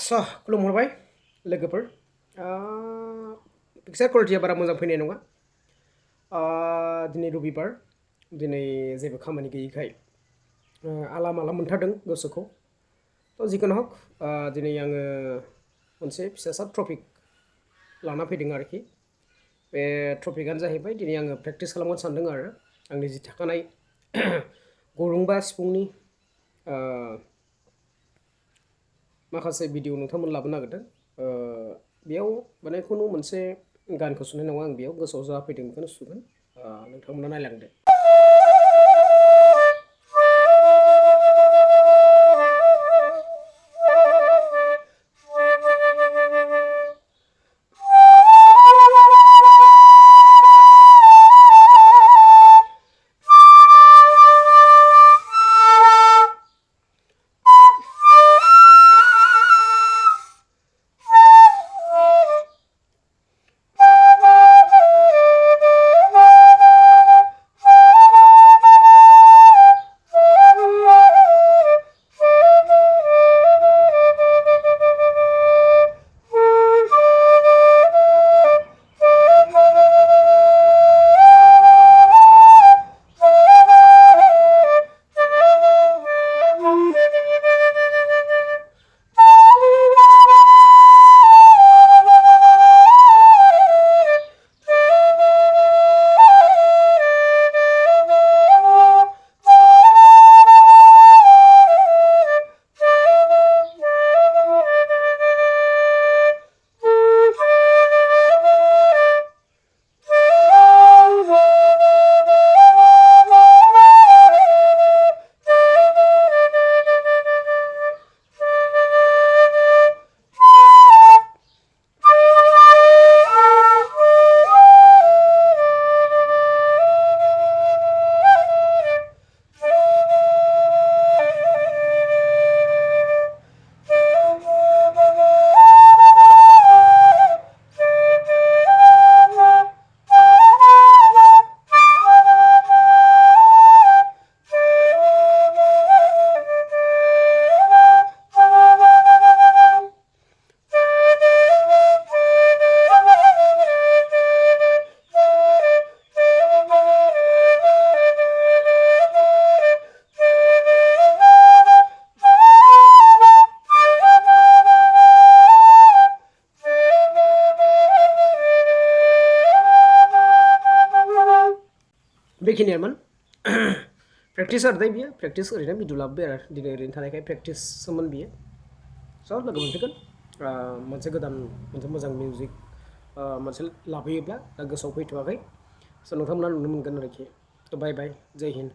खुलुमहरबाय लोगोफोर पिक्चार क्वालिटिया बारा मोजां फैनाय नङा दिनै रबिबार दिनै जेबो खामानि गैयैखाय आला माला मोनथारदों गोसोखौ थ' जिखुनु हक दिनै आङो मोनसे फिसासा टपिक लाना फैदों आरोखि बे टपिकआनो जाहैबाय दिनै आङो प्रेक्टिस खालामनो सानदों आरो आंनि जि थाखानाय गरुंबा सिफुंनि माखासे भिडिअ नोंथांमोन लाबोनो नागिरदों बेयाव माने खुनु मोनसे गानखौ सुनाय नङा आं बेयाव गोसोआव जा फैदों बेखौनो सुगोन नोंथांमोना नायलांदो बेखिनियानोमोन प्रेक्टिस आरो बियो प्रेक्टिस ओरैनो भिडिअ लाबोबाय आरो दिनै ओरैनो थानायखाय प्रेक्टिससोमोन बियो स' लोगो मोनफैगोन मोनसे गोदान मोनसे मोजां मिउजिक मोनसे लाबोयोब्ला दा गोसोआव फैथ'वाखै स' नोंथांमोना नुनो मोनगोन आरोखि थ' बाय बाय जय हिन्द